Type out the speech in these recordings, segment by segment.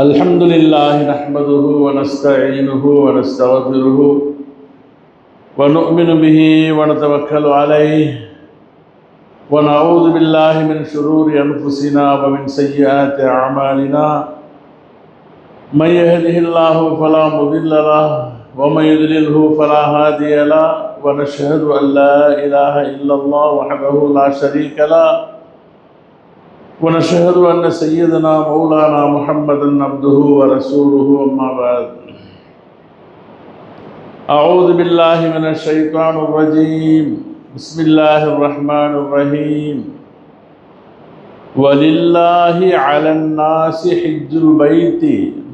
الحمد لله نحمده ونستعينه ونستغفره ونؤمن به ونتوكل عليه ونعوذ بالله من شرور أنفسنا ومن سيئات أعمالنا من يهده الله فلا مضل له ومن يضلله فلا هادي له ونشهد أن لا إله إلا الله وحده لا شريك له ونشهد أن سيدنا مولانا محمدا عبده ورسوله أما بعد أعوذ بالله من الشيطان الرجيم بسم الله الرحمن الرحيم ولله على الناس حج البيت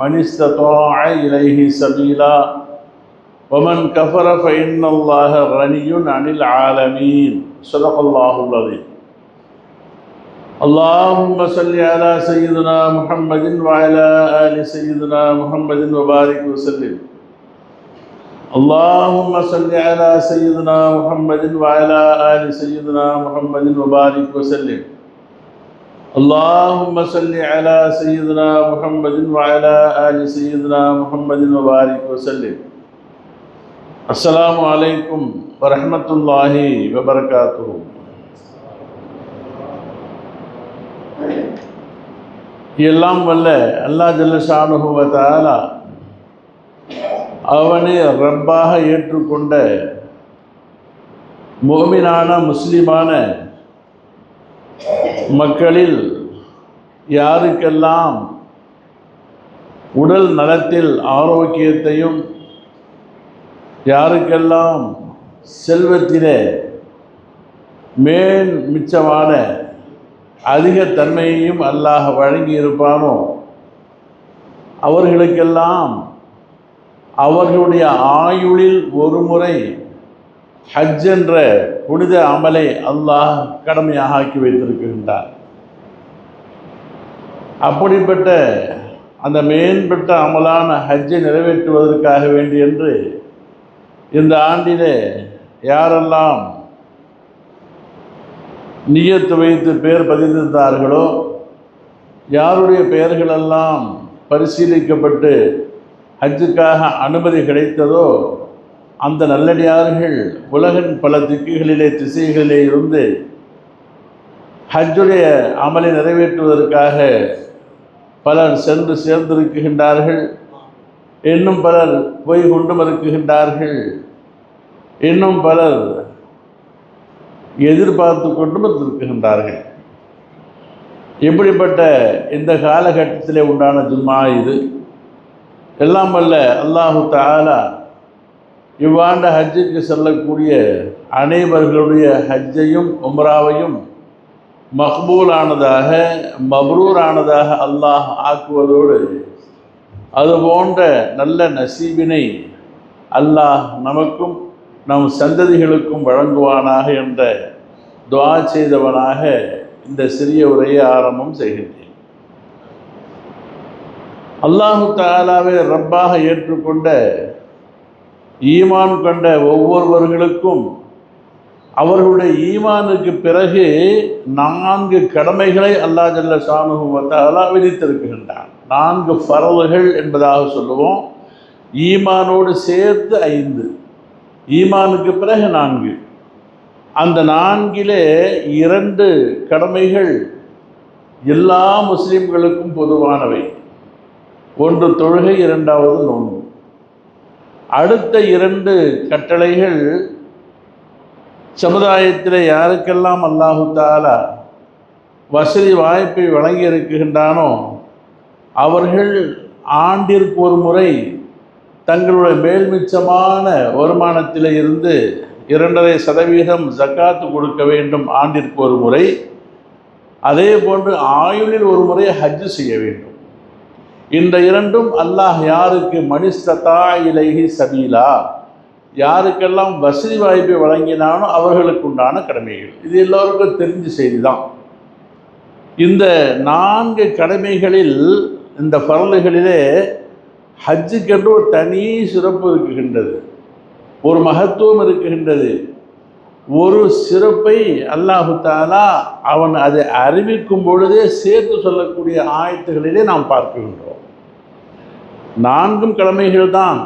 من استطاع إليه سبيلا ومن كفر فإن الله غني عن العالمين صدق الله العظيم اللهم صل على سيدنا محمد وعلى آل سيدنا محمد وبارك وسلم اللهم صل على سيدنا محمد وعلى آل سيدنا محمد وبارك وسلم اللهم صل على سيدنا محمد وعلى آل سيدنا محمد وبارك وسلم السلام عليكم ورحمة الله وبركاته. எல்லாம் வல்ல அல்லாஹ் ஜல்ல ஷானுஹு வ தஆலா அவனை ரப்பாக ஏற்றுக்கொண்ட முஃமினான முஸ்லிமான மக்களில் யாருக்கெல்லாம் உடல் நலத்தில் ஆரோக்கியத்தையும் யாருக்கெல்லாம் செல்வத்திலே மிச்சமான அதிக தன்மையையும் அல்லாஹ் வழங்கி இருப்பானோ அவர்களுக்கெல்லாம் அவர்களுடைய ஆயுளில் ஒரு முறை ஹஜ் என்ற புனித அமலை அல்லாஹ் கடமையாக ஆக்கி வைத்திருக்கின்றார். அப்படிப்பட்ட அந்த மேம்பட்ட அமலான ஹஜ்ஜை நிறைவேற்றுவதற்காக வேண்டி என்று இந்த ஆண்டிலே யாரெல்லாம் நியத்து வைத்து பெயர் பதிந்திருந்தார்களோ யாருடைய பெயர்களெல்லாம் பரிசீலிக்கப்பட்டு ஹஜ்ஜுக்காக அனுமதி கிடைத்ததோ அந்த நல்லடியார்கள் உலகின் பல திசைகளிலே இருந்து ஹஜ்ஜுடைய அமலை நிறைவேற்றுவதற்காக பலர் சென்று சேர்ந்திருக்கின்றார்கள். இன்னும் பலர் போய் கொண்டும் இருக்குகின்றார்கள். இன்னும் பலர் எதிர்பார்த்து கொண்டும் இருக்கின்றார்கள். இப்படிப்பட்ட இந்த காலகட்டத்திலே உண்டான ஜும்மா இது. எல்லாம் வல்ல அல்லாஹு தஆலா இவ்வாண்டு ஹஜ்ஜுக்கு செல்லக்கூடிய அனைவர்களுடைய ஹஜ்ஜையும் உம்ராவையும் மக்பூலானதாக மப்ரூரானதாக அல்லாஹ் ஆக்குவதோடு அது போன்ற நல்ல நசீபினை அல்லாஹ் நமக்கும் நம் சந்ததிகளுக்கும் வழங்குவானாக என்ற துஆ செய்தவனாக இந்த சிறிய உரையை ஆரம்பம் செய்கின்றேன். அல்லாஹு தஆலாவை ரப்பாக ஏற்றுக்கொண்ட ஈமான் கொண்ட ஒவ்வொருவர்களுக்கும் அவர்களுடைய ஈமானுக்கு பிறகு 4 கடமைகளை அல்லாஹ் ஜல்ல ஷானுஹு வ தஆலா விதித்திருக்கின்றான். 4 ஃபர்துகள் என்பதாக சொல்லுவோம். ஈமானோடு சேர்த்து 5, ஈமானுக்கு பிறகு 4. அந்த 4லே 2 கடமைகள் எல்லா முஸ்லிம்களுக்கும் பொதுவானவை. ஒன்று தொழுகை, 2வது நோன்பு. அடுத்த 2 கட்டளைகள் சமுதாயத்தில் யாருக்கெல்லாம் அல்லாஹு தஆலா வசதி வாய்ப்பை வழங்கி இருக்கின்றானோ அவர்கள் ஆண்டிற்கு ஒரு முறை தங்களுடைய மேல்மிச்சமான வருமானத்தில் இருந்து 2.5% ஜக்காத்து கொடுக்க வேண்டும் ஆண்டிற்கு ஒரு முறை. அதே போன்று ஆயுளில் ஒரு முறை ஹஜ் செய்ய வேண்டும். இந்த 2ம் அல்லாஹ் யாருக்கு மனிஸ்ததா இலைஹி சபீலா யாருக்கெல்லாம் வசதி வாய்ப்பை வழங்கினானோ அவர்களுக்கு உண்டான கடமைகள். இது எல்லோருக்கும் தெரிஞ்ச செய்தி தான். இந்த 4 கடமைகளில் இந்த ஃபர்லுகளிலே ஹஜ்ஜுக்கென்று ஒரு தனி சிறப்பு இருக்குகின்றது, ஒரு மகத்துவம் இருக்குகின்றது. ஒரு சிறப்பை அல்லாஹு தஆலா அவன் அதை அறிவிக்கும் பொழுதே சேர்த்து சொல்லக்கூடிய ஆயத்துகளிலே நாம் பார்க்கின்றோம். 4 கடமைகள் தான்.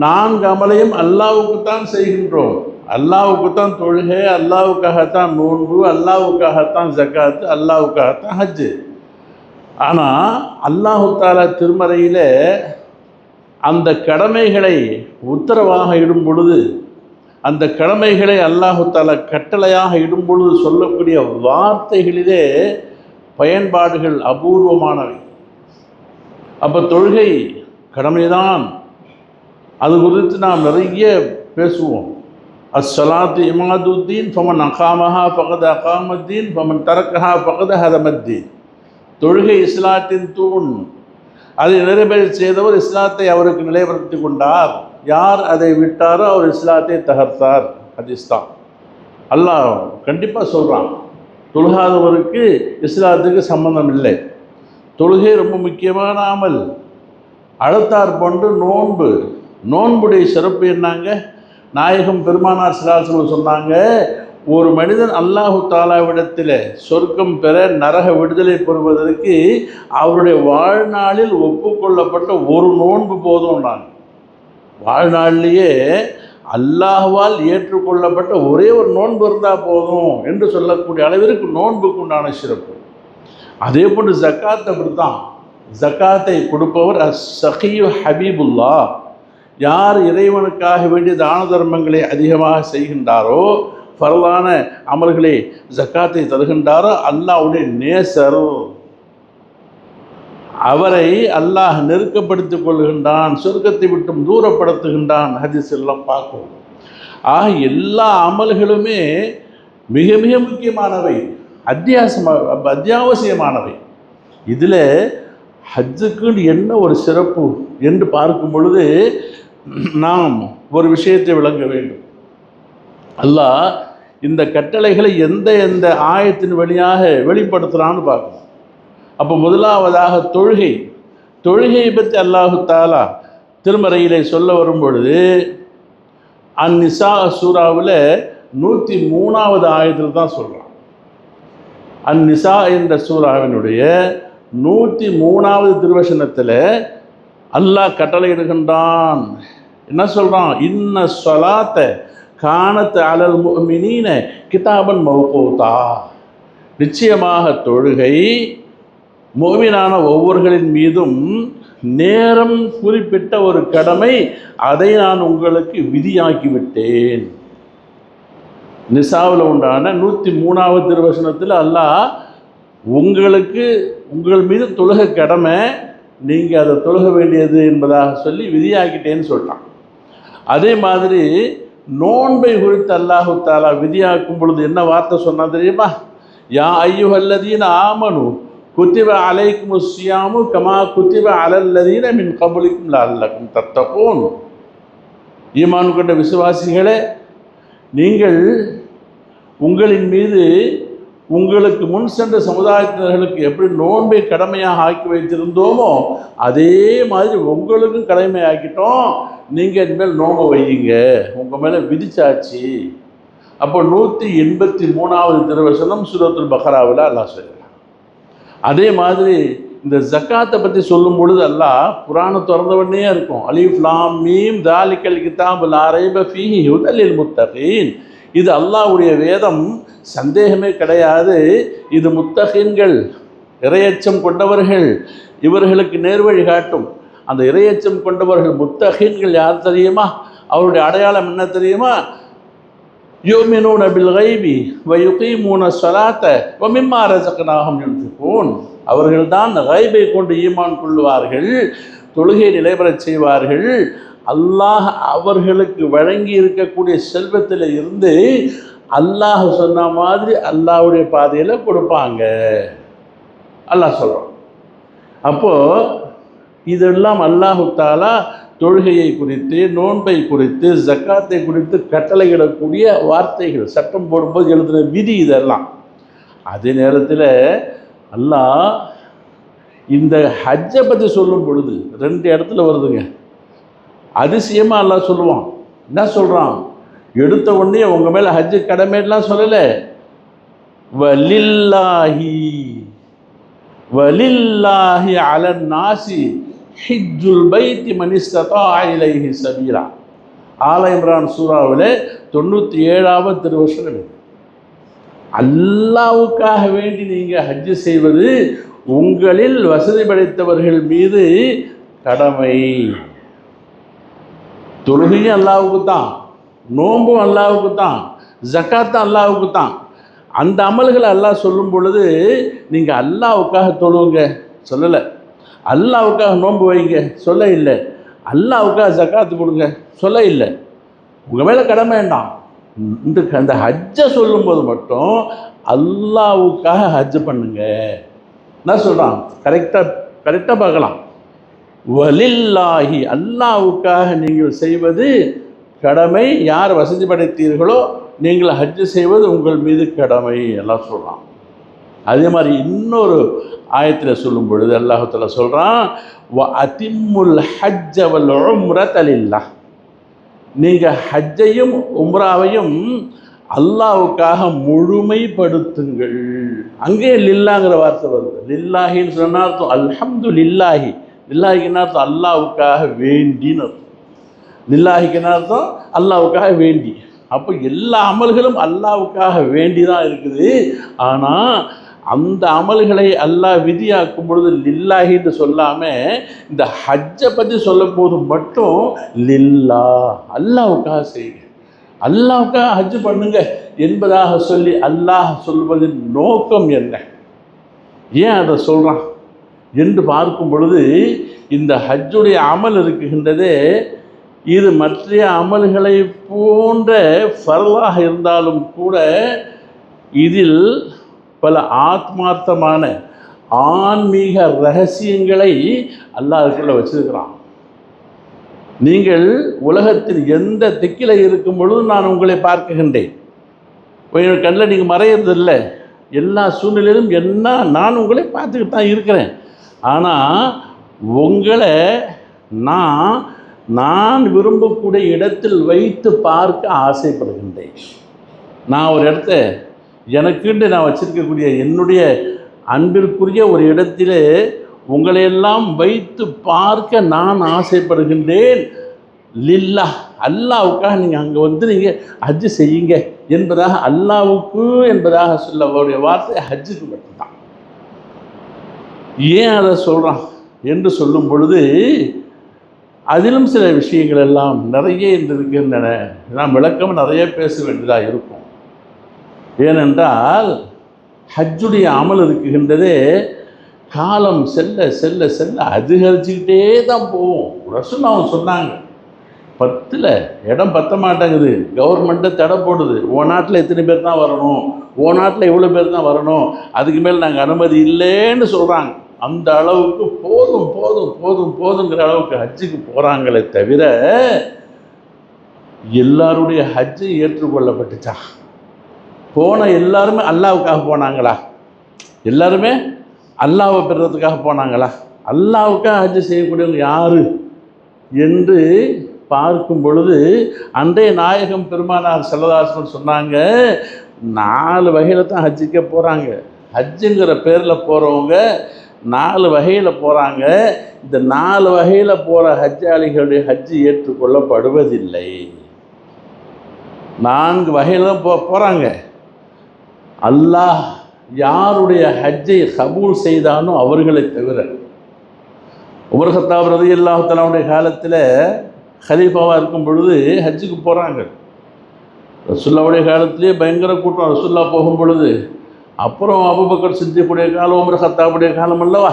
4 அமலையும் அல்லாஹ்வுக்குத்தான் செய்கின்றோம். அல்லாஹ்வுக்குத்தான் தொழுகை, அல்லாஹ்வுக்காகத்தான் நோன்பு, அல்லாஹ்வுக்காகத்தான் ஜக்காத்து, அல்லாஹ்வுக்காகத்தான் ஹஜ்ஜு. ஆனால் அல்லாஹு தாலா திருமறையில் அந்த கடமைகளை உத்தரவாக இடும் பொழுது, அந்த கடமைகளை அல்லாஹு தாலா கட்டளையாக இடும் பொழுது சொல்லக்கூடிய வார்த்தைகளிலே பயன்பாடுகள் அபூர்வமானவை. அப்போ தொழுகை கடமைதான், அது குறித்து நாம் நிறைய பேசுவோம். அஸ்ஸலாத்து இமாதுத்தீன் ஃபமன் அகாமஹா ஃபகத் அகாமத்தீன் ஃபமன் தரக்கஹா ஃபகத் ஹதமத்தீன். தொழுகை இஸ்லாத்தின் தூண், அதை நிறைவேற செய்தவர் இஸ்லாத்தை அவருக்கு நிலைப்படுத்தி கொண்டார். யார் அதை விட்டாரோ அவர் இஸ்லாத்தை தகர்த்தார். ஹதீஸ்தான். அல்லாஹ் கண்டிப்பாக சொல்கிறான், தொழுகாதவருக்கு இஸ்லாத்துக்கு சம்பந்தம் இல்லை. தொழுகை ரொம்ப முக்கியமான அமல். அழுத்தார் போன்று நோன்பு, நோன்புடைய சிறப்பு என்னங்க? நாயகம் பெருமானார் ஸல்லல்லாஹு சொன்னாங்க, ஒரு மனிதன் அல்லாஹு தாலாவிடத்தில் சொர்க்கம் பெற, நரக விடுதலை பெறுவதற்கு அவருடைய வாழ்நாளில் ஒப்புக்கொள்ளப்பட்ட ஒரு நோன்பு போதும். வாழ்நாளிலேயே அல்லாஹ்வால் ஏற்றுக்கொள்ளப்பட்ட ஒரே ஒரு நோன்பு இருந்தால் போதும் என்று சொல்லக்கூடிய அளவிற்கு நோன்புக்கு உண்டான சிறப்பு. அதே போன்று ஜக்காத் அப்படித்தான். ஜக்காத்தை கொடுப்பவர் அஸ்ஸகியு ஹபீபுல்லா. யார் இறைவனுக்காக வேண்டிய தான தர்மங்களை அதிகமாக செய்கின்றாரோ, ஃபர்லான அமல்களை ஜக்காத்தை தருகின்றாரோ, அல்லாஹ்வுடைய நேசர். அவரை அல்லாஹ் நெருக்கப்படுத்திக் கொள்கின்றான், சொர்க்கத்தை விட்டும் தூரப்படுத்துகின்றான். ஹதீஸ் எல்லாம் பார்க்கும். ஆக எல்லா அமல்களுமே மிக மிக முக்கியமானவை, அத்தியாவசியமானவை. இதில் ஹஜ்ஜுக்கு என்ன ஒரு சிறப்பு என்று பார்க்கும் பொழுது நாம் ஒரு விஷயத்தை விளங்க வேண்டும். அல்லாஹ் இந்த கட்டளைகளை எந்த எந்த ஆயத்தின் வழியாக வெளிப்படுத்துகிறான்னு பார்க்கணும். அப்போ முதலாவதாக தொழுகையை பற்றி அல்லாஹு தாலா திருமறையிலே சொல்ல வரும் பொழுது அந்நிசா சூராவில் 103வது ஆயத்தில் தான் சொல்கிறான். அந்நிசா என்ற சூராவினுடைய 103வது திருவசனத்தில் அல்லாஹ் கட்டளையிடுகின்றான். என்ன சொல்கிறான்? இன்ன ஸலாத்த கானத் அலல் முஃமினீன கிதாபன் மவ்கூதா. நிச்சயமாக தொழுகை முஃமினான ஒவ்வொருவர்களின் மீதும் நேரம் குறிப்பிட்ட ஒரு கடமை, அதை நான் உங்களுக்கு விதியாக்கிவிட்டேன். நிசாவில் உண்டான 103வது திருவசனத்தில் அல்லாஹ் உங்கள் மீது தொழுகை கடமை, நீங்கள் அதை தொழுக வேண்டியது என்பதாக சொல்லி விதியாக்கிட்டேன்னு சொல்கிறான். அதே மாதிரி நோன்பை குறித்து அல்லாஹு தாலா விதியாக்கும் பொழுது என்ன வார்த்தை சொன்னால் தெரியுமா? யா அய்யுஹல்லதீன ஆமனு குத்திப அலைக்குமுஸ் ஸியாமு கமா குத்திப அலல்லதீன மின் கப்லிக்கும் லஅல்லக்கும் தத்தகூன். ஈமான் கொண்ட விசுவாசிகளே, நீங்கள் உங்களின் மீது உங்களுக்கு முன் சென்ற சமுதாயத்தினர்களுக்கு எப்படி நோன்பை கடமையாக ஆக்கி வைத்திருந்தோமோ அதே மாதிரி உங்களுக்கும் கடமையாக்கிட்டோம். நீங்கள் இனிமேல் நோன்பை வையுங்க, உங்கள் மேலே விதிச்சாச்சு. அப்போ 183வது திருவசனம் சூரத்துல் பக்ராவில் அல்லாஹ் சொல்கிறான். அதே மாதிரி இந்த ஜக்காத்தை பற்றி சொல்லும் பொழுது அல்லாஹ் குர்ஆனை திறந்தவனே இருக்கும். அலிஃப் லாம் மீம் தாலிகல் கிதாபு லா ரைப ஃபீஹி ஹுதல் லில் முத்தகீன். இது அல்லாஹ்வுடைய வேதம், சந்தேகமே கிடையாது. இது முத்தகீன்கள், இறையச்சம் கொண்டவர்கள், இவர்களுக்கு நேர்வழி காட்டும். அந்த இறையச்சம் கொண்டவர்கள் முத்தகீன்கள் யார் தெரியுமா? அவருடைய அடையாளம் என்ன தெரியுமா? யுமினூன பில் கைபி வ யுகீமூன ஸலாத்த வ மிம்மா ரஸக்னாஹும் யுன்ஃபிகூன். அவர்கள்தான் கைபை கொண்டு ஈமான் கொள்வார்கள், தொழுகை நிலைபெறச் செய்வார்கள், அல்லாஹ் அவர்களுக்கு வழங்கி இருக்கக்கூடிய செல்வத்தில் இருந்து அல்லாஹ் சொன்ன மாதிரி அல்லாஹ்வுடைய பாதையில் கொடுப்பாங்க. அல்லாஹ் சொல்கிறான். அப்போது இதெல்லாம் அல்லாஹு தாலா தொழுகையை குறித்து, நோன்பை குறித்து, ஜக்காத்தை குறித்து கட்டளையிடக்கூடிய வார்த்தைகள், சட்டம் போடும்போது எழுதுகிற விதி இதெல்லாம். அதே நேரத்தில் அல்லாஹ் இந்த ஹஜ்ஜை பற்றி சொல்லும் பொழுது 2 இடத்துல வருதுங்க. அதிசயமாக அல்லாஹ் சொல்லுவான். என்ன சொல்கிறான்? எடுத்த உடனே உங்கள் மேலே ஹஜ்ஜு கடமைலாம் சொல்லலை. வலில்லாஹி அலன் நாசி ஹிஜ்ஜுல் பைத்தி மன் இஸ்ததாஅ இலைஹி சபீலா. ஆல இம்ரான் சூராவில் 97வது திருவசனம். அல்லாஹ்வுக்காக வேண்டி நீங்கள் ஹஜ்ஜு செய்வது உங்களில் வசதி படைத்தவர்கள் மீது கடமை. தொழுகையும் அல்லாஹ்வுக்கு தான், நோன்பும் அல்லாஹ்வுக்கு தான், ஜக்காத்தும் அல்லாஹ்வுக்கு தான். அந்த அமல்களை அல்லாஹ் சொல்லும் பொழுது நீங்கள் அல்லாஹ்வுக்காக தொழுவுங்க சொல்லலை, அல்லாஹ்வுக்காக நோன்பு வைங்க சொல்ல இல்லை, அல்லாஹ்வுக்காக ஜக்காத்து கொடுங்க சொல்ல இல்லை. உங்கள் மேலே கடமை வேண்டாம். அந்த ஹஜ்ஜை சொல்லும்போது மட்டும் அல்லாஹ்வுக்காக ஹஜ்ஜு பண்ணுங்க. என்ன சொல்கிறான்? கரெக்டாக பார்க்கலாம். வலில்லாஹி, அல்லாஹ்வுக்காக நீங்கள் செய்வது கடமை. யார் வசதி படைத்தீர்களோ நீங்கள் ஹஜ்ஜு செய்வது உங்கள் மீது கடமை எல்லாம் சொல்கிறான். அதே மாதிரி இன்னொரு ஆயத்தில் சொல்லும் பொழுது அல்லாஹ் தஆலா சொல்கிறான், வ அதிம்முல் ஹஜ்ஜ வல் உம்ரத லில்லாஹ். நீங்கள் ஹஜ்ஜையும் உம்ராவையும் அல்லாஹ்வுக்காக முழுமைப்படுத்துங்கள். அங்கே லில்லாங்கிற வார்த்தை வருது. லில்லாஹின்னு சொன்ன அர்த்தம் அல்ஹம்து லில்லாஹி. லில்லாஹிக்கு அர்த்தம் அல்லாஹ்வுக்காக வேண்டின்னு அர்த்தம். லில்லாஹிக்கு அர்த்தம் அல்லாஹ்வுக்காக வேண்டி. அப்போ எல்லா அமல்களும் அல்லாஹ்வுக்காக வேண்டி தான் இருக்குது. ஆனால் அந்த அமல்களை அல்லாஹ் விதியாக்கும் பொழுது லில்லாஹின்னு சொல்லாமல் இந்த ஹஜ்ஜை பற்றி சொல்லும் போது மட்டும் லில்லா, அல்லாஹ்வுக்காக செய்யுங்க, அல்லாஹ்வுக்காக ஹஜ்ஜு பண்ணுங்க என்பதாக சொல்லி அல்லாஹ் சொல்வதின் நோக்கம் என்ன, ஏன் அதை சொல்கிறான் என்று பார்க்கும் பொழுது இந்த ஹஜ்ஜுடைய அமல் இருக்குகின்றதே இது மற்ற அமல்களை போன்ற ஃபர்லாக இருந்தாலும் கூட இதில் பல ஆத்மார்த்தமான ஆன்மீக ரகசியங்களை அல்லாஹ் அதுக்குள்ளே வச்சிருக்கிறான். நீங்கள் உலகத்தில் எந்த திக்கில் இருக்கும் பொழுது நான் உங்களை பார்க்குகின்றேன். உங்கள் கண்ணில் நீங்கள் மறையிறதில்லை. எல்லா சூழ்நிலையிலும் என்ன நான் உங்களை பார்த்துக்கிட்டு தான் இருக்கிறேன். ஆனால் உங்களை நான் விரும்பக்கூடிய இடத்தில் வைத்து பார்க்க ஆசைப்படுகின்றேன். நான் ஒரு இடத்த எனக்குண்டு நான் வச்சிருக்கக்கூடிய என்னுடைய அன்பிற்குரிய ஒரு இடத்திலே உங்களையெல்லாம் வைத்து பார்க்க நான் ஆசைப்படுகின்றேன். லில்லா, அல்லாஹ்வுக்காக நீங்கள் அங்கே வந்து நீங்கள் ஹஜ்ஜு செய்யுங்க என்பதாக அல்லாஹ்வுக்கு என்பதாக சொல்ல அவருடைய வார்த்தை ஹஜ்ஜுக்கு மட்டும்தான். ஏன் அதை சொல்கிறான் என்று சொல்லும் பொழுது அதிலும் சில விஷயங்கள் எல்லாம் நிறைய இருக்கின்றன. நான் விளக்கம் நிறைய பேச வேண்டியதாக இருக்கும். ஏனென்றால் ஹஜ்ஜுடைய அமல் இருக்குகின்றதே காலம் செல்ல செல்ல செல்ல அதிகரிச்சுக்கிட்டே தான் போவோம். ரசூலுல்லாஹ் சொன்னாங்க, 10ல் இடம் பத்த மாட்டேங்குது, கவர்மெண்ட்டை தடை போடுது, ஓ நாட்டில் எத்தனை பேர் தான் வரணும், ஓ நாட்டில் எவ்வளோ பேர் தான் வரணும், அதுக்கு மேல் நாங்கள் அனுமதி இல்லைன்னு சொல்கிறாங்க. அந்த அளவுக்கு போதும் போதும் போதும் போதுங்கிற அளவுக்கு ஹஜ்ஜுக்கு போகிறாங்களே தவிர எல்லாருடைய ஹஜ்ஜு ஏற்றுக்கொள்ளப்பட்டுச்சா? போன எல்லாருமே அல்லாஹ்வுக்காக போனாங்களா? எல்லாருமே அல்லாஹ்வை பெறுறதுக்காக போனாங்களா? அல்லாஹ்வுக்காக ஹஜ்ஜு செய்யக்கூடியவங்க யார் என்று பார்க்கும் பொழுது அன்றைய நாயகம் பெருமானார் ஸல்லல்லாஹு அலைஹி வஸல்லம் சொன்னாங்க, 4 வகையில் தான் ஹஜ்ஜுக்கே போகிறாங்க. ஹஜ்ஜுங்கிற பேரில் போகிறவங்க 4 வகையில் போகிறாங்க. இந்த 4 வகையில் போகிற ஹஜ்ஜாளிகளுடைய ஹஜ்ஜு ஏற்றுக்கொள்ளப்படுவதில்லை. 4 வகையில் தான் போகிறாங்க. அல்லாஹ் யாருடைய ஹஜ்ஜை கபூல் செய்தானோ அவர்களை தவிர. உமர் கத்தாப் ரலியல்லாஹு தஆலாவுடைய காலத்தில் ஹலீஃபாவாக இருக்கும் பொழுது ஹஜ்ஜுக்கு போகிறாங்க. ரசூலுல்லாஹ்வுடைய காலத்திலே பயங்கர கூட்டம். ரசூலுல்லாஹ் போகும் பொழுது அப்புறம் அபூபக்கர் சித்திக்குடைய காலம், உமர் கத்தாபுடைய காலம் அல்லவா,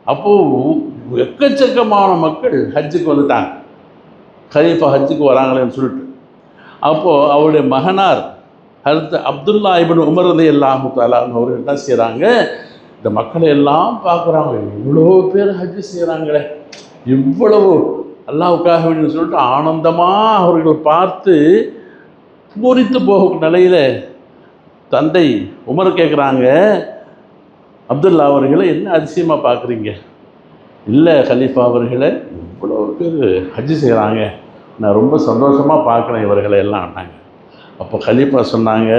அப்போது எக்கச்சக்கமான மக்கள் ஹஜ்ஜுக்கு வந்துட்டாங்க. ஹலீஃபா ஹஜ்ஜுக்கு வராங்களேன்னு சொல்லிட்டு அப்போது அவருடைய மகனார் ஹஜ்ரத் அப்துல்லா இப்னு உமர் ரலியல்லாஹு தஆலா அவர்கள் என்ன செய்கிறாங்க, இந்த மக்களை எல்லாம் பார்க்குறாங்க, இவ்வளோ பேர் ஹஜ்ஜு செய்கிறாங்களே, இவ்வளவு அல்லாஹ்வுக்காக வேணும்னு சொல்லிட்டு ஆனந்தமாக அவர்கள் பார்த்து பூரித்து போகும் நிலையில் தந்தை உமர் கேட்குறாங்க, அப்துல்லா அவர்களை என்ன அதிசயமாக பார்க்குறீங்க? இல்லை கலீஃபா அவர்களை, இவ்வளோ பேர் ஹஜ்ஜு செய்கிறாங்க, நான் ரொம்ப சந்தோஷமாக பார்க்குறேன் இவர்களை எல்லாம்னாங்க. அப்போ கலீஃபா சொன்னாங்க,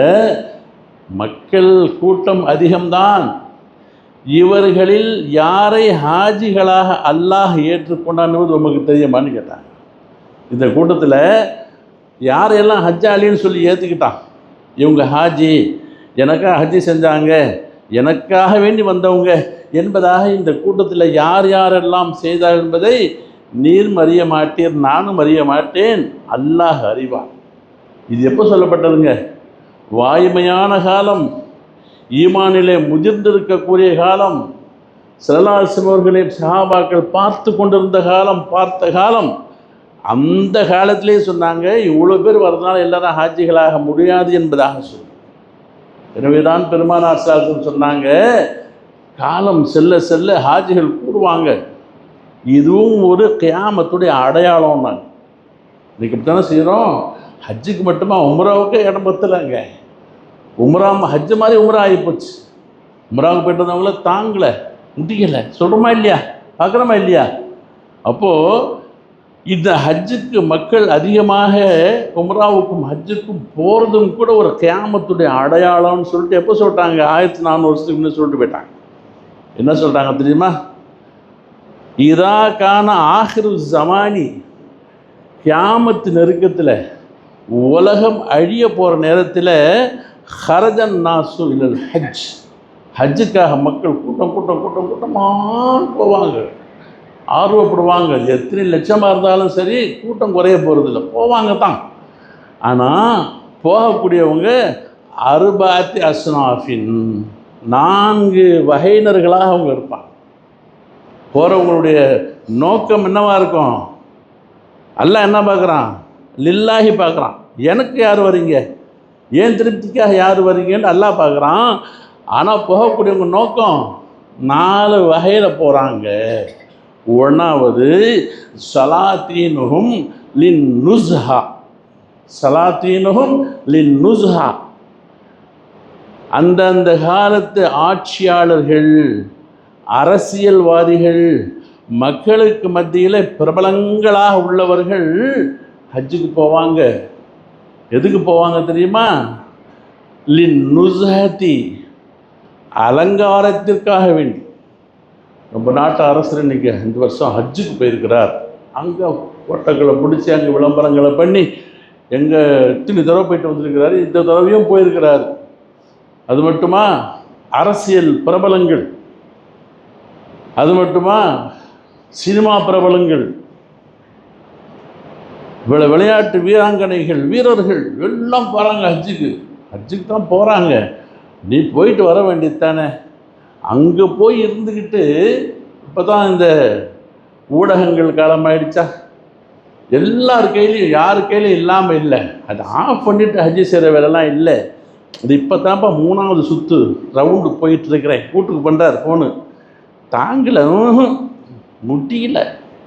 மக்கள் கூட்டம் அதிகம்தான், இவர்களில் யாரை ஹாஜிகளாக அல்லாஹ் ஏற்றுக்கொண்டான்னு நமக்கு தெரியுமான்னு கேட்டாங்க. இந்த கூட்டத்தில் யாரையெல்லாம் ஹஜ்ஜாலின்னு சொல்லி ஏற்றுக்கிட்டான், இவங்க ஹாஜி, எனக்காக ஹஜ்ஜி செஞ்சாங்க, எனக்காக வேண்டி வந்தவங்க என்பதாக இந்த கூட்டத்தில் யார் யாரெல்லாம் செய்தார் என்பதை நீரும் அறிய மாட்டீர், நானும் அறிய மாட்டேன், அல்லாஹ் அறிவான். இது எப்போ சொல்லப்பட்டதுங்க? வாய்மையான காலம், ஈமானிலே முதிர்ந்திருக்கக்கூடிய காலம், ஸல்லல்லாஹு அலைஹி வஸல்லம் அவர்களை சஹாபாக்கள் பார்த்து கொண்டிருந்த காலம், பார்த்த காலம். அந்த காலத்திலே சொன்னாங்க, இவ்வளோ பேர் வரதுனால எல்லாரும் ஹாஜிகளாக முடியாது என்பதாக சொல்லி. எனவே தான் பெருமானார் ஸல்லல்லாஹு அலைஹி வஸல்லம் சொன்னாங்க, காலம் செல்ல செல்ல ஹாஜிகள் கூடுவாங்க, இதுவும் ஒரு கியாமத்துடைய அடையாளம். நான் இன்றைக்கி இப்படி தானே செய்கிறோம். ஹஜ்ஜுக்கு மட்டுமா, உம்ராவுக்கு இடம் பத்தலைங்க. உம்ரா ஹஜ்ஜு மாதிரி உம்ரா ஆகிப்போச்சு. உம்ராவுக்கு போய்ட்டு வந்தவங்கள தாங்கலை, முடியலை, சொல்கிறோமா இல்லையா, பார்க்குறோமா இல்லையா? அப்போது இந்த ஹஜ்ஜுக்கு மக்கள் அதிகமாக உம்ராவுக்கும் ஹஜ்ஜுக்கும் போகிறதும் கூட ஒரு கியாமத்துடைய அடையாளம்னு சொல்லிட்டு எப்போ சொல்லிட்டாங்க? 1400 வருஷத்துக்கு முன்னே சொல்லிட்டு போயிட்டாங்க. என்ன சொல்கிறாங்க தெரியுமா? இதா கான ஆஹிரு ஜமானி, கியாமத்து நெருக்கத்தில், உலகம் அழிய போகிற நேரத்தில், ஹரஜன் நாசு இல்லல் ஹஜ், ஹஜ்ஜுக்காக மக்கள் கூட்டம் கூட்டம் கூட்டம் கூட்டமாக போவாங்க, ஆர்வப்படுவாங்க. எத்தனை லட்சமாக இருந்தாலும் சரி, கூட்டம் குறைய போகிறதில்ல, போவாங்க தான். ஆனால் போகக்கூடியவங்க அர்பாத்தி அஸ்னாஃபின், 4 வகையினர்களாக அவங்க இருப்பாங்க. போகிறவங்களுடைய நோக்கம் என்னவாக இருக்கும்? அல்லாஹ் என்ன பார்க்குறான்? லில்லாஹி பார்க்குறான். எனக்கு யார் வரீங்க, ஏன் திருப்திக்காக யார் வரீங்கன்னு அல்லாஹ் பார்க்குறான். ஆனால் போகக்கூடியவங்க நோக்கம் 4 வகையில் போகிறாங்க. ஒன்றாவது சலாத்தீனுஹும் லின் நுஸ்ஹா, சலாத்தீனுஹும் லின் நுஸ்ஹா, அந்தந்த காலத்து ஆட்சியாளர்கள், அரசியல்வாதிகள், மக்களுக்கு மத்தியில் பிரபலங்களாக உள்ளவர்கள் ஹஜ்ஜுக்கு போவாங்க. எதுக்கு போவாங்க தெரியுமா? லின் நுஸ்ஹதி, அலங்காரத்திற்காக வேண்டி. நம்ம நாட்டு அரசர் இன்றைக்கி இந்த வருஷம் ஹஜ்ஜுக்கு போயிருக்கிறார், அங்கே கோட்டைகளை பிடிச்சி அங்கே விளம்பரங்களை பண்ணி எங்கே இத்தனை தடவை போயிட்டு வந்திருக்கிறாரு, இந்த தடவையும் போயிருக்கிறார். அது மட்டுமா, அரசியல் பிரபலங்கள், அது மட்டுமா, சினிமா பிரபலங்கள், விளையாட்டு வீராங்கனைகள், வீரர்கள் எல்லாம் போகிறாங்க ஹஜ்ஜுக்கு. ஹஜ்ஜுக்கு தான் போகிறாங்க. நீ போயிட்டு வர வேண்டியது தானே. அங்கே போய் இருந்துக்கிட்டு, இப்போ தான் இந்த ஊடகங்கள் காலமாயிடுச்சா, எல்லார் கையிலையும், யார் கையிலையும் இல்லாமல் இல்லை. அதை ஆஃப் பண்ணிவிட்டு ஹஜ்ஜு செய்கிற வேலைலாம் இல்லை. அது இப்போ தான்ப்பா 3வது சுற்று ரவுண்டு போயிட்டுருக்கிறேன், வீட்டுக்கு பண்ணுறார் ஃபோனு, தாங்கலை, முடியல,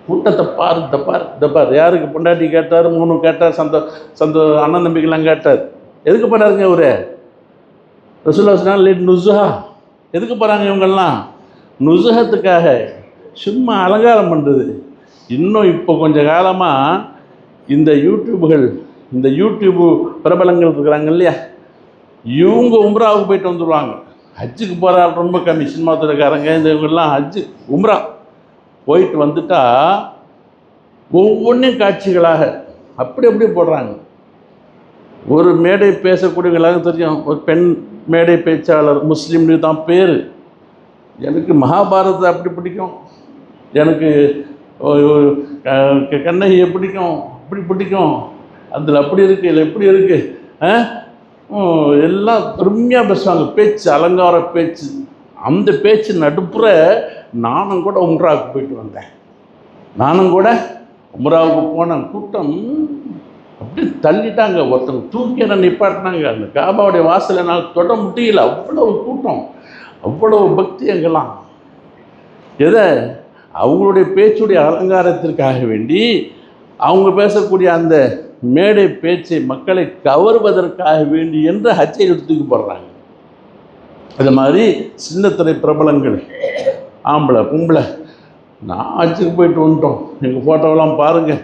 கூட்டத்தை பார், இந்த பார், யாருக்கு பொண்டாட்டி கேட்டார், 3 கேட்டார், சந்த அண்ணன் தம்பிக்கெல்லாம் கேட்டார். எதுக்கு போகிறாருங்க இவர்? ரசூலுல்லாஹி ஸல்லல்லாஹு அலைஹி வஸல்லம் நுஸ்ஹா, எதுக்கு போகிறாங்க இவங்கெல்லாம்? நுஸ்ஹத்துக்காக, சும்மா அலங்காரம் பண்ணுறது. இன்னும் இப்போ கொஞ்சம் காலமாக இந்த யூடியூபுகள், இந்த யூடியூப்பு பிரபலங்கள் இருக்கிறாங்க இல்லையா, இவங்க உம்ராவுக்கு போயிட்டு வந்துடுவாங்க. ஹஜ்ஜுக்கு போகிற ரொம்ப கம்மி, சினிமா துறைக்காரங்க இந்த இவங்கெல்லாம் ஹஜ்ஜு உம்ரா போயிட்டு வந்துட்டால் ஒவ்வொன்றையும் காட்சிகளாக அப்படி போடுறாங்க. ஒரு மேடை பேசக்கூடியவங்களாக தெரியும், ஒரு பெண் மேடை பேச்சாளர், முஸ்லீம்னு தான் பேர். எனக்கு மகாபாரதத்தை அப்படி பிடிக்கும், எனக்கு கண்ணகியை பிடிக்கும், அப்படி பிடிக்கும், அதில் அப்படி இருக்குது, இல்லை எப்படி இருக்குது, எல்லாம் பெருமையாக பேசுவாங்க. பேச்சு, அலங்கார பேச்சு. அந்த பேச்சு நடுப்புற நானும் கூட உம்ராவுக்கு போயிட்டு வந்தேன், நானும் கூட உம்ராவுக்கு போன கூட்டம் அப்படி தள்ளிட்டாங்க, ஒருத்தங்க தூக்கி என்ன நிப்பாட்டினாங்க. அந்த காபாவுடைய வாசலை நான் தொட முடியல, அவ்வளவு கூட்டம், அவ்வளவு பக்தி. அங்கெல்லாம் எதை? அவங்களுடைய பேச்சுடைய அலங்காரத்திற்காக வேண்டி, அவங்க பேசக்கூடிய அந்த மேடை பேச்சை மக்களை கவர்வதற்காக வேண்டி என்று ஹஜ்ஜை எடுத்துக்கு போடுறாங்க. அது மாதிரி சின்னத்திரை பிரபலங்கள், ஆம்பளை பொம்பளை, நான் ஹஜ்ஜுக்கு போயிட்டு வந்துட்டோம், எங்கள் ஃபோட்டோவெல்லாம் பாருங்கள்,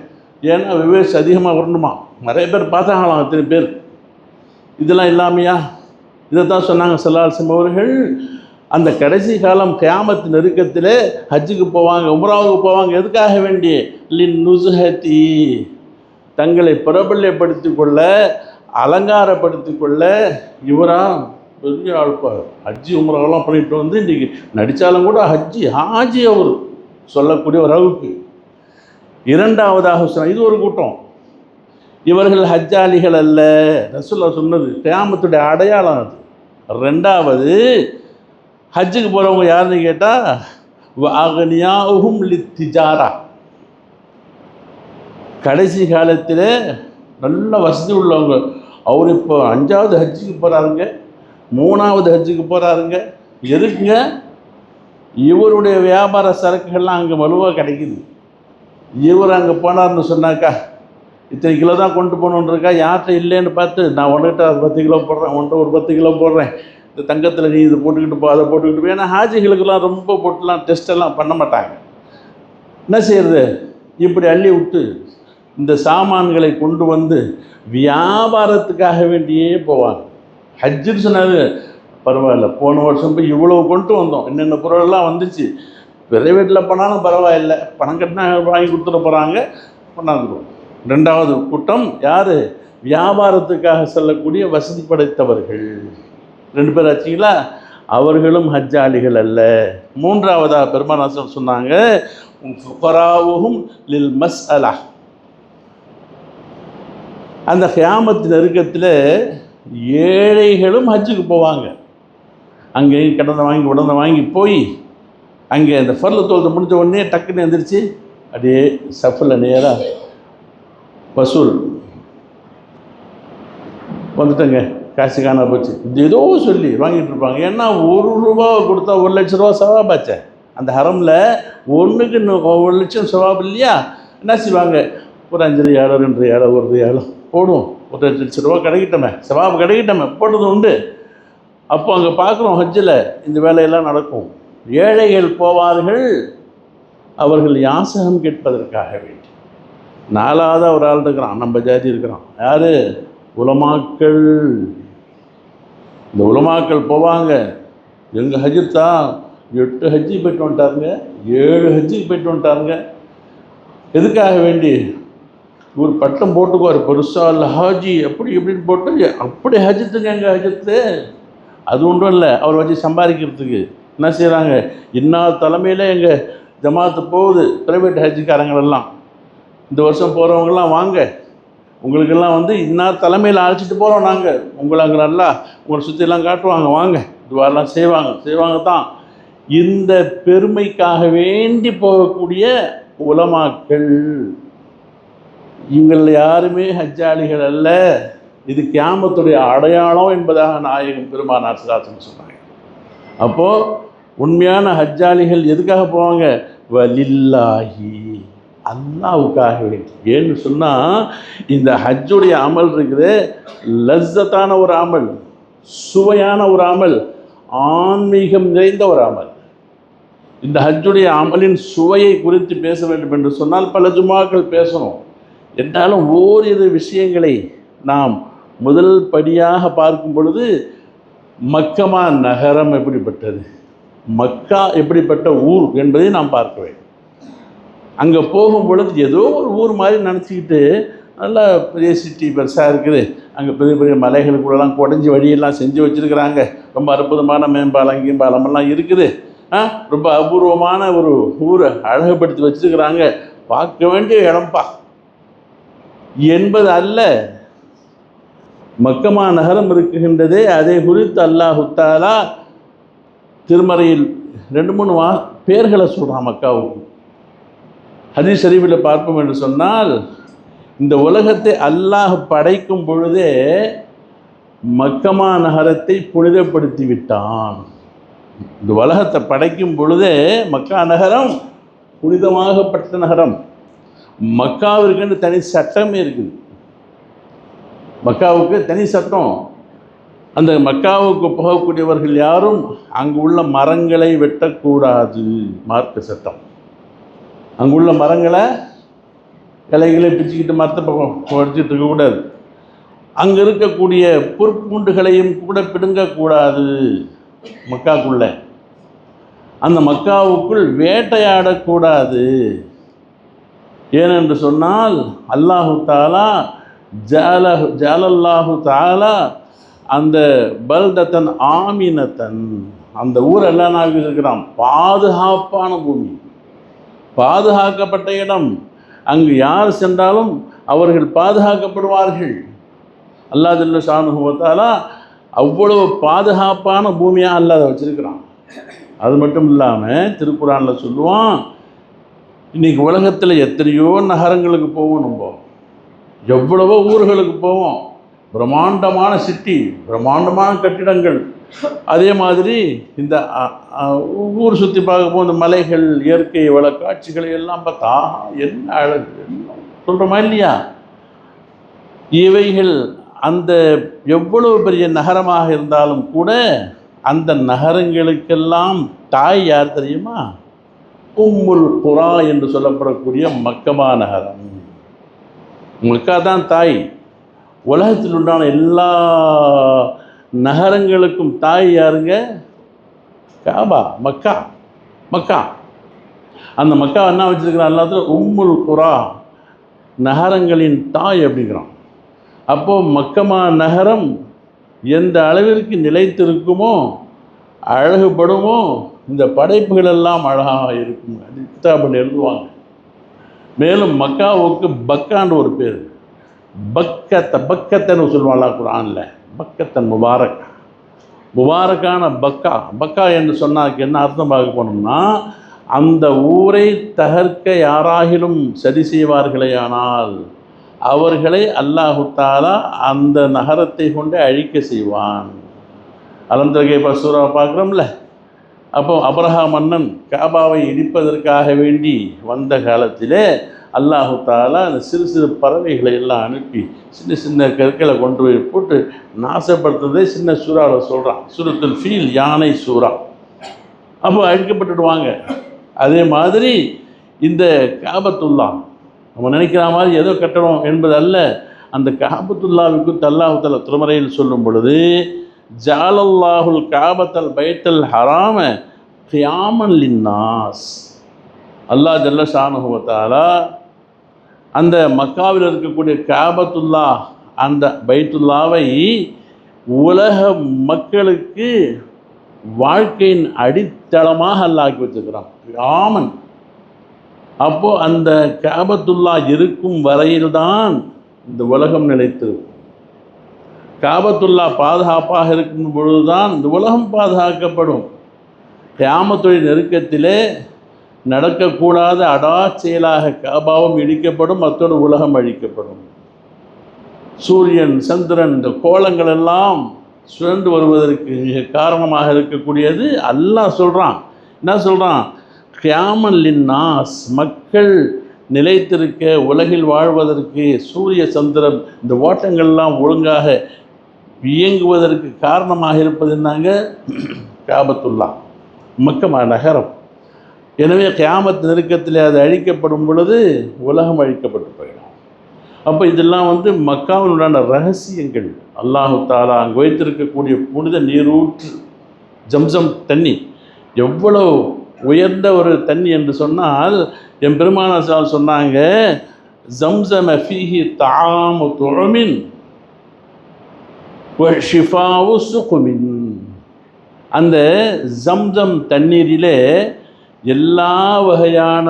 ஏன்னா விவேஸ் அதிகமாக வரணுமா, நிறைய பேர் பார்த்தாங்களாம், அத்தனை பேர். இதெல்லாம் இல்லாமையா? இதை தான் சொன்னாங்க ஸல்லல்லாஹு அலைஹி வஸல்லம் அவர்கள், அந்த கடைசி காலம் கியாமத் நெருக்கத்தில் ஹஜ்ஜுக்கு போவாங்க, உம்ராவுக்கு போவாங்க. எதுக்காக வேண்டிய லின்னுஸ்ஹதி, தங்களை பிரபல்யப்படுத்தி கொள்ள, அலங்காரப்படுத்தி கொள்ள. இவரா பெரிய ஆழ்ப்பார், ஹஜ்ஜி உம்ராவெல்லாம் பண்ணிட்டு வந்து இன்றைக்கி நடித்தாலும் கூட ஹாஜி அவர் சொல்லக்கூடிய ஒரு அளவுக்கு. இரண்டாவதாக சொன்ன இது ஒரு கூட்டம், இவர்கள் ஹஜ்ஜாலிகள் அல்ல. ரசூலுல்லாஹ் சொன்னது கியாமத்துடைய அடையாளம் அது. ரெண்டாவது, ஹஜ்ஜுக்கு போகிறவங்க யாருன்னு கேட்டால் அக்னியாஹும் லித்திஜாரா, கடைசி காலத்தில் நல்ல வசதி உள்ளவங்க. அவர் இப்போ 5வது ஹஜ்ஜுக்கு போகிறாருங்க, 3வது ஹஜ்ஜுக்கு போகிறாருங்க. எதுக்குங்க? இவருடைய வியாபார சரக்குகள்லாம் அங்கே வலுவாக கிடைக்குது. இவர் அங்கே போனார்னு சொன்னாக்கா இத்தனை கிலோ தான் கொண்டு போகணுன்றக்கா, யார்கிட்ட இல்லைன்னு பார்த்து நான் உன்கிட்ட 10 கிலோ போடுறேன், உன்கிட்ட ஒரு 10 கிலோ போடுறேன், இந்த தங்கத்தில் நீ இதை போட்டுக்கிட்டு போ, அதை போட்டுக்கிட்டு போ. ஏன்னா ஹாஜிகளுக்கெல்லாம் ரொம்ப போட்டுலாம் டெஸ்டெல்லாம் பண்ண மாட்டாங்க. என்ன செய்யறது? இப்படி அள்ளி விட்டு இந்த சாமான்களை கொண்டு வந்து வியாபாரத்துக்காக வேண்டியே போவாங்க. ஹஜ்ஜுன்னு சொன்னாது பரவாயில்ல, போன வருஷம் போய் இவ்வளோ கொண்டு வந்தோம், என்னென்ன பொருளெல்லாம் வந்துச்சு, பிரைவேட்டில் போனாலும் பரவாயில்லை, பணம் கட்டினா வாங்கி கொடுத்துட போகிறாங்க, கொண்டாந்துருவோம். ரெண்டாவது கூட்டம் யார்? வியாபாரத்துக்காக செல்லக்கூடிய வசதி படைத்தவர்கள். 2 பேர் ஆச்சுங்களா? அவர்களும் ஹஜ்ஜாலிகள் அல்ல. மூன்றாவதாக பெருமானார் சொன்னாங்க ஃபுகராவுஹும் லில் மஸ்அலா, அந்த கியாமத் நெருக்கத்தில் ஏழைகளும் ஹஜ்ஜுக்கு போவாங்க. அங்கே கடனை வாங்கி உடனே வாங்கி போய் அங்கே அந்த ஃபர்ல தோல்த்து முடிஞ்ச உடனே டக்குன்னு எழுந்திரிச்சு அப்படியே சஃபில் நேராக வசூல் வந்துட்டங்க, காசு காண போச்சு, ஏதோ சொல்லி வாங்கிட்டு இருப்பாங்க. ஏன்னா 1 ரூபா கொடுத்தா 1 லட்ச ரூபா சவாபாச்சே. அந்த ஹரமில் 1க்கு 1 லட்சம் சவாப் இல்லையா? என்ன செய்வாங்க? ஒரு 5 ரியாலோ 2 ரியாலோ 1 ரியாலோ போடுவோம், 1 லட்ச ரூபா கிடைக்கிட்டோமே, சவாப் கிடைக்கிட்டோமே, போட்டது உண்டு. அப்போ அங்கே பார்க்குறோம் ஹஜ்ஜில் இந்த வேலையெல்லாம் நடக்கும். ஏழைகள் போவார்கள், அவர்கள் யாசகம் கேட்பதற்காக வேண்டி. 4வது ஒரு ஆள் இருக்கிறான், நம்ம ஜாதி இருக்கிறான். யார்? உலமாக்கள். இந்த உலமாக்கள் போவாங்க. எங்கள் ஹஜ்ஜு தான் 8 ஹஜ்ஜி போய்ட்டு வந்துட்டாருங்க, 7 ஹஜ்ஜிக்கு போய்ட்டு வந்துட்டாருங்க. எதுக்காக வேண்டி? ஒரு பட்டம் போட்டுக்குவார் பெருசா, இல்லை ஹாஜி அப்படி இப்படின்னு போட்டு அப்படி ஹஜ்ஜத்துங்க எங்கள் ஹஜ்ஜத்து. அது ஒன்றும் இல்லை, அவர் வச்சு சம்பாதிக்கிறதுக்கு என்ன செய்கிறாங்க? இன்னார் தலைமையில் எங்கள் ஜமாத்து போகுது, ப்ரைவேட் ஹஜ்ஜிக்காரங்களெல்லாம் இந்த வருஷம் போகிறவங்கெல்லாம் வாங்க, உங்களுக்கெல்லாம் வந்து இன்னார் தலைமையில் அழைச்சிட்டு போகிறோம் நாங்கள், உங்களை அங்கே நல்லா உங்களை சுற்றிலாம் காட்டுவாங்க, வாங்க, இதுவாரெல்லாம் செய்வாங்க தான். இந்த பெருமைக்காக வேண்டி போகக்கூடிய உலமாக்கள், இவங்கள் யாருமே ஹஜ்ஜாலிகள் அல்ல. இது கியாமத்துடைய அடையாளம் என்பதாக நாயகம் பெருமானார் ஸல்லல்லாஹு அலைஹி வஸல்லம் சொன்னாங்க. அப்போது உண்மையான ஹஜ்ஜாலிகள் எதுக்காக போவாங்க? வலில்லாஹி, அல்லாஹ்வுக்காக வேண்டி. ஏன்னு சொன்னால் இந்த ஹஜ்ஜுடைய அமல் இருக்குது, லஸ்ஸத்தான ஒரு அமல், சுவையான ஒரு அமல், ஆன்மீகம் நிறைந்த ஒரு அமல். இந்த ஹஜ்ஜுடைய அமலின் சுவையை குறித்து பேச வேண்டும் என்று சொன்னால் பல ஜுமாக்கள் பேசணும். என்றாலும் ஓரிரு விஷயங்களை நாம் முதல் படியாக பார்க்கும் பொழுது, மக்கமா நகரம் எப்படிப்பட்டது, மக்கா எப்படிப்பட்ட ஊர் என்பதை நாம் பார்க்க வேண்டும். அங்கே போகும் பொழுது ஏதோ ஒரு ஊர் மாதிரி நினச்சிக்கிட்டு, நல்லா பெரிய சிட்டி பெருசாக இருக்குது, அங்கே பெரிய பெரிய மலைகளுக்குள்ளெல்லாம் குடஞ்சி வழியெல்லாம் செஞ்சு வச்சுருக்கிறாங்க, ரொம்ப அற்புதமான மேம்பாலம் கீம்பாலமெல்லாம் இருக்குது, ரொம்ப அபூர்வமான ஒரு ஊரை அழகுபடுத்தி வச்சுருக்கிறாங்க, பார்க்க வேண்டிய இடம்பா என்பது அல்ல. மக்கமா நகரம் இருக்குகின்றதே, அதை குறித்து அல்லாஹு தஆலா திருமறையில் 2-3 பேர்களை சொல்கிறான் மக்காவுக்கு. ஹதீஸ் ஷரீஃபில் பார்ப்போம் என்று சொன்னால், இந்த உலகத்தை அல்லாஹ் படைக்கும் பொழுதே மக்கமா நகரத்தை புனிதப்படுத்தி விட்டான். இந்த உலகத்தை படைக்கும் பொழுதே மக்கா நகரம் புனிதமாகப்பட்ட நகரம். மக்காவிற்கு தனி சட்டமே இருக்குது, மக்காவுக்கு தனி சட்டம். அந்த மக்காவுக்கு போகக்கூடியவர்கள் யாரும் அங்கு உள்ள மரங்களை வெட்டக்கூடாது, மார்க்க சட்டம். அங்குள்ள மரங்களை கிளைகளை பிச்சுக்கிட்டு மரத்தை பக்கம் வச்சுட்டு இருக்கக்கூடாது. அங்கே இருக்கக்கூடிய புற்பூண்டுகளையும் கூட பிடுங்கக்கூடாது மக்காக்குள்ள. அந்த மக்காவுக்குள் வேட்டையாடக்கூடாது. ஏனென்று சொன்னால் அல்லாஹு தாலா ஜாலல்லாஹு தாலா அந்த பல்தத்தன் ஆமினத்தன், அந்த ஊர் எல்லாம் நாங்கள் இருக்கிறான் பாதுகாப்பான பூமி, பாதுகாக்கப்பட்ட இடம். அங்கு யார் சென்றாலும் அவர்கள் பாதுகாக்கப்படுவார்கள். அல்லாஹ் ஜல்ல ஷானுஹு வ தஆலா அவ்வளவு பாதுகாப்பான பூமியாக அல்லாஹ் வச்சிருக்கிறான். அது மட்டும் இல்லாமல் திருக்குறானில் சொல்லுவான், இன்றைக்கி உலகத்தில் எத்தனையோ நகரங்களுக்கு போவோம், நம்ம எவ்வளவோ ஊர்களுக்கு போவோம், பிரம்மாண்டமான சிட்டி, பிரம்மாண்டமான கட்டிடங்கள். அதே மாதிரி இந்த ஊர் சுற்றி பார்க்க போகும் இந்த மலைகள், இயற்கை வள காட்சிகளை எல்லாம் பார்த்தா என்ன அழகு சொல்கிறோமா இல்லையா? இவைகள் அந்த எவ்வளவு பெரிய நகரமாக இருந்தாலும் கூட அந்த நகரங்களுக்கெல்லாம் தாய் யார் தெரியுமா? உம்முல் குரா என்று சொல்லப்படக்கூடிய மக்கமா நகரம். மக்கா தான் தாய். உலகத்தில் உண்டான எல்லா நகரங்களுக்கும் தாய் யாருங்க? காபா, மக்கா. மக்கா அந்த மக்கா என்ன வச்சிருக்கிறான் எல்லாத்துல? உம்முல் குரா, நகரங்களின் தாய் அப்படிங்கிறான். அப்போது மக்கமா நகரம் எந்த அளவிற்கு நிலைத்திருக்குமோ, அழகுபடுமோ, இந்த படைப்புகள் எல்லாம் அழகாக இருக்கும். கிதாபில் எழுதுவாங்க. மேலும் மக்காவுக்கு பக்கான்னு ஒரு பேர், பக்கத்தன்னு சொல்லுவாங்களா குர்ஆனில், பக்கத்தன் முபாரக், முபாரக்கான பக்கா. பக்கா என்று சொன்னாக்கு என்ன அர்த்தம் பார்க்க போனோம்னா, அந்த ஊரை தகர்க்க யாராகிலும் சதி செய்வார்களேயானால் அவர்களை அல்லாஹு தாலா அந்த நகரத்தை கொண்டு அழிக்க செய்வான். அலந்தகை பசூரா பார்க்குறோம்ல. அப்போ அப்ரஹா மன்னன் காபாவை இடிப்பதற்காக வேண்டி வந்த காலத்திலே அல்லாஹு தாலா அந்த சிறு சிறு பறவைகளை எல்லாம் அனுப்பி சின்ன சின்ன கற்களை கொண்டு போய் போட்டு நாசப்படுத்துறதே சின்ன சூறாவில் சொல்கிறான். சூரத்துல் ஃபீல், யானை சூறா. அப்போ அழிக்கப்பட்டுடுவாங்க. அதே மாதிரி இந்த காபத்துல்லா நம்ம நினைக்கிற மாதிரி ஏதோ கட்டணும் என்பது அல்ல. அந்த காபத்துல்லாவுக்கு அல்லாஹு தஆலா திருமறையில் சொல்லும் பொழுது, ஜாலல்லாஹுல் காபத்தல் பைத்தல் ஹராம கியாமன் லின்னாஸ், அல்லாஹ் ஜல்ல ஷானுஹு வ தஆலா அந்த மக்காவில் இருக்கக்கூடிய காபத்துல்லா, அந்த பைத்துல்லாவை உலக மக்களுக்கு வாழ்க்கையின் அடித்தளமாக அல்லாஹ் வச்சுக்கிறான். கியாமன். அப்போது அந்த காபத்துல்லா இருக்கும் வரையில்தான் இந்த உலகம் நிலைத்திருக்கும். காபத்துல்லா பாதுகாப்பாக இருக்கும் பொழுதுதான் இந்த உலகம் பாதுகாக்கப்படும். கியாமத்துடைய நெருக்கத்திலே நடக்கக்கூடாத செயலாக காபாவும் இடிக்கப்படும், மற்றொரு உலகம் அழிக்கப்படும். சூரியன், சந்திரன், இந்த கோலங்கள் எல்லாம் சுழன்று வருவதற்கு காரணமாக இருக்கக்கூடியது அல்லாஹ் சொல்கிறான். என்ன சொல்கிறான்? கியாமன் லின்னாஸ், மக்கள் நிலைத்திருக்க, உலகில் வாழ்வதற்கு, சூரிய சந்திரன் இந்த ஓட்டங்கள்லாம் ஒழுங்காக இயங்குவதற்கு காரணமாக இருப்பது என்னங்க? காபத்துல்லா, மக்கமா நகரம். எனவே கியாமத் நெருக்கத்தில் அது அழிக்கப்படும் பொழுது உலகம் அழிக்கப்பட்டு போயிடும். அப்போ இதெல்லாம் மக்காவினுடான ரகசியங்கள். அல்லாஹு தாலா அங்கே வைத்திருக்கக்கூடிய புனித நீரூற்று ஜம்சம் தண்ணி எவ்வளோ உயர்ந்த ஒரு தண்ணி என்று சொன்னால், என் பெருமானார் சொன்னாங்க, ஜம்சம ஃபீஹி தஆமு துஅமின் வ ஷிஃபாஉ சுகுமின். அந்த ஜம்சம் தண்ணீரிலே எல்லா வகையான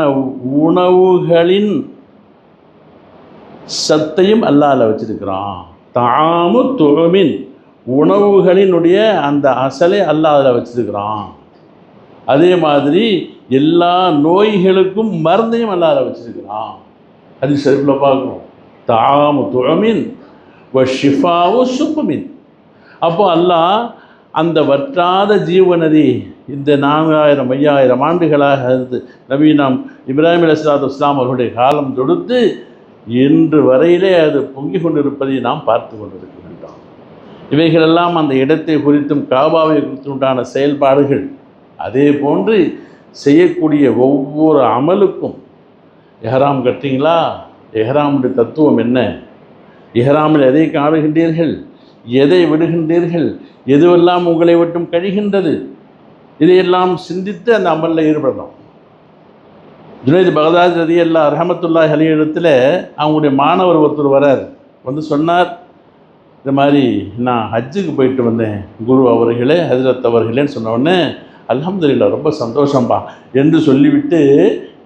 உணவுகளின் சத்தையும் அல்லாஹ் வச்சிருக்கிறான். தஆமு துஅமின், உணவுகளினுடைய அந்த அசலை அல்லாஹ் அதில் வச்சிருக்கிறான். அதே மாதிரி எல்லா நோய்களுக்கும் மருந்தையும் அல்லாஹ் வச்சிருக்கிறான். ஹதீஸ் ஷரீஃபில் பார்க்குறோம், தஆமு துஅமின் வ ஷிஃபாஉ சுகுமின். அப்போ அல்லாஹ் அந்த வற்றாத ஜீவநதி இந்த 4000 5000 ஆண்டுகளாக நபீனாம் இப்ராஹிம் அலைஹிஸ்ஸலாத்து வஸ்ஸலாம் அவர்களுடைய காலம் தொடுத்து இன்று வரையிலே அது பொங்கிக் கொண்டிருப்பதை நாம் பார்த்து கொண்டிருக்கின்றோம். இவைகளெல்லாம் அந்த இடத்தை குறித்தும் காபாவை குறித்தும் உண்டான செயல்பாடுகள். அதே போன்று செய்யக்கூடிய ஒவ்வொரு அமலுக்கும், எஹ்ராம் கட்டுறீங்களா, எஹ்ராமுடைய தத்துவம் என்ன, எஹ்ராமில் எதை காணுகின்றீர்கள், எதை விடுகின்றீர்கள், எதுவெல்லாம் உங்களை விட்டும் கழிகின்றது, இதையெல்லாம் சிந்தித்து அந்த அமலில் ஈடுபடணும். ஜுனைத் பகதாதி ரலியல்லாஹு ரஹமத்துல்லாஹி அலைஹி இடத்துல அவங்களுடைய மாணவர் ஒருத்தர் வரார், வந்து சொன்னார், இந்த மாதிரி நான் ஹஜ்ஜுக்கு போயிட்டு வந்தேன் குரு அவர்களே, ஹஜ்ரத் அவர்களேன்னு சொன்ன உடனே அல்ஹம்துலில்லாஹ் ரொம்ப சந்தோஷம்பா என்று சொல்லிவிட்டு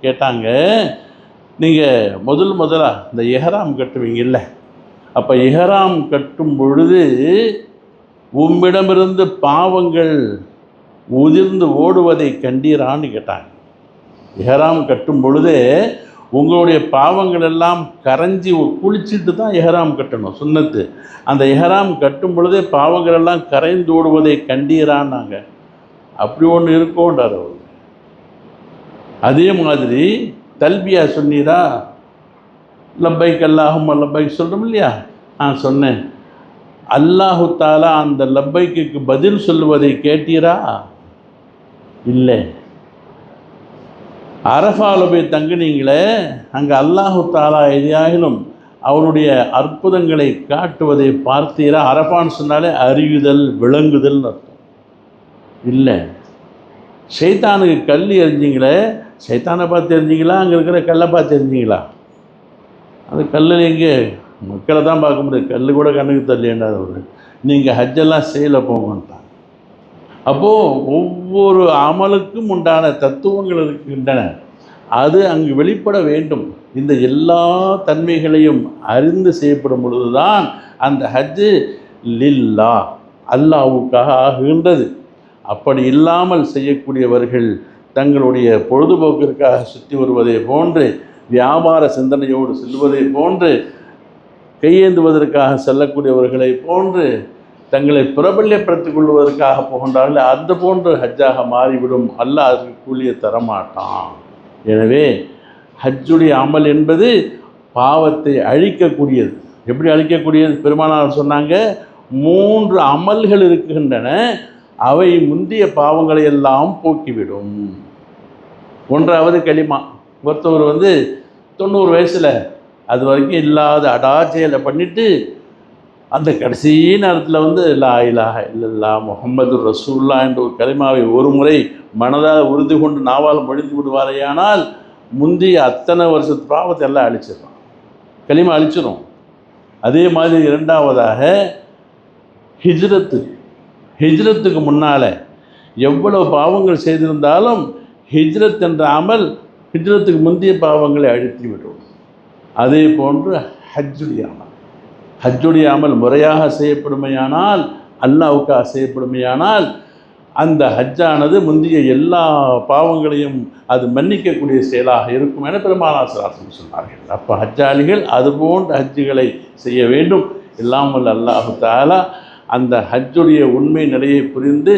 கேட்டாங்க, நீங்கள் முதலாக இந்த இஹ்ராம் கட்டுவீங்கல்ல, அப்போ இஹ்ராம் கட்டும் பொழுது உம்மிடமிருந்து பாவங்கள் உதிர்ந்து ஓடுவதை கண்டீரான்னு கேட்டாங்க. இஹ்ராம் கட்டும் பொழுதே உங்களுடைய பாவங்கள் எல்லாம் கரைஞ்சி குளிச்சுட்டு தான் இஹ்ராம் கட்டணும், சுன்னத்து. அந்த இஹ்ராம் கட்டும் பொழுதே பாவங்கள் எல்லாம் கரைந்து ஓடுவதை கண்டீரான்னாங்க. அப்படி ஒன்று இருக்கோன்றார் அவர். அதே மாதிரி தல்பியா சொன்னீரா, லப்பைக் அல்லாஹும்ம லப்பைக் சொல்கிறோம் இல்லையா, சொன்னேன். அல்லாஹு தாலா அந்த லப்பைக்கு பதில் சொல்லுவதை கேட்டீரா? இல்லை. அரஃபாவில் போய் தங்குனீங்களே, அங்கே அல்லாஹு தாலா எதையாகிலும் அவனுடைய அற்புதங்களை காட்டுவதை பார்த்தீரா? அரஃபான்னு சொன்னாலே அறியுதல், விளங்குதல்னு அர்த்தம். இல்லை. ஷைத்தானுக்கு கல் எறிஞ்சிங்களே, சைத்தானை பார்த்து தெரிஞ்சிங்களா, அங்கே இருக்கிற கல்லை பார்த்து தெரிஞ்சிங்களா? அந்த கல்லில் எங்கே மக்களை தான் பார்க்க முடியாது, கல் கூட கண்ணுக்கு தள்ளிண்டாதவர். நீங்கள் ஹஜ்ஜெல்லாம் செய்யலை போங்கன்ட்டாங்க. அப்போது ஒவ்வொரு அமலுக்கும் உண்டான தத்துவங்கள் இருக்கின்றன, அது அங்கு வெளிப்பட வேண்டும். இந்த எல்லா தன்மைகளையும் அறிந்து செய்யப்படும் பொழுது தான் அந்த ஹஜ்ஜு லில்லா, அல்லாஹ்வுக்காக ஆகுகின்றது. அப்படி இல்லாமல் செய்யக்கூடியவர்கள் தங்களுடைய பொழுதுபோக்கிற்காக சுற்றி வருவதை போன்று, வியாபார சிந்தனையோடு செல்வதை போன்று, கையேந்துவதற்காக செல்லக்கூடியவர்களை போன்று, தங்களை பிரபல்யப்படுத்திக் கொள்வதற்காக போகின்றார்கள். அந்த போன்று ஹஜ்ஜாக மாறிவிடும். அல்லாஹ் அதற்கு கூலியை தரமாட்டான். எனவே ஹஜ்ஜுடைய அமல் என்பது பாவத்தை அழிக்கக்கூடியது. எப்படி அழிக்கக்கூடியது? பெருமானார் சொன்னாங்க, 3 அமல்கள் இருக்கின்றன, அவை முந்திய பாவங்களை எல்லாம் போக்கிவிடும். 1வது கலிமா. ஒருத்தவர் 90 வயசில் அது வரைக்கும் இல்லாத அடாச்செயலை பண்ணிவிட்டு அந்த கடைசி நேரத்தில் லா இலாஹ இல்லல்லாஹ் முஹம்மது ரசூலுல்லாஹ் என்ற ஒரு கலிமாவை ஒரு முறை மனதாக உறுதி கொண்டு நாவால் மொழிந்து விடுவாரையானால் முந்தைய அத்தனை வருஷத்து பாவத்தை எல்லாம் அழிச்சிடலாம், கலிமா அழிச்சிடும். அதே மாதிரி 2வதாக ஹிஜ்ரத்துக்கு முன்னால் எவ்வளவு பாவங்கள் செய்திருந்தாலும் ஹிஜ்ரத் என்ற அமல் ஹிஜ்ரத்துக்கு முந்தைய பாவங்களை அழித்து விடும். அதே போன்று ஹஜ்ஜுடைய அமல் முறையாக செய்யப்படுமையானால், அல்லாஹ்வுக்காக செய்யப்படுமையானால், அந்த ஹஜ்ஜானது முந்தைய எல்லா பாவங்களையும் அது மன்னிக்கக்கூடிய செயலாக இருக்கும் என பெருமானார் ஸல்லல்லாஹு அலைஹி வஸல்லம் சொன்னார்கள். அப்போ ஹஜ்ஜாளிகள் அதுபோன்ற ஹஜ்ஜுகளை செய்ய வேண்டும். எல்லாம் வல்ல அல்லாஹ் தஆலா அந்த ஹஜ்ஜுடைய உண்மை நிலையை புரிந்து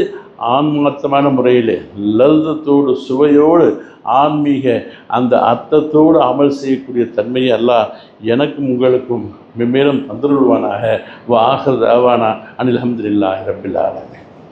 ஆன்மார்த்தமான முறையில் லzzத்தோடு சுவையோடு ஆன்மீக அந்த அர்த்தத்தோடு அமல் செய்யக்கூடிய தன்மையை அல்லாஹ் எனக்கும் உங்களுக்கும் மென்மேலும் தந்துருவானாக. வ ஆகிர் தஅவானா அனில் ஹம்துலில்லாஹி ரப்பில் ஆலமீன்.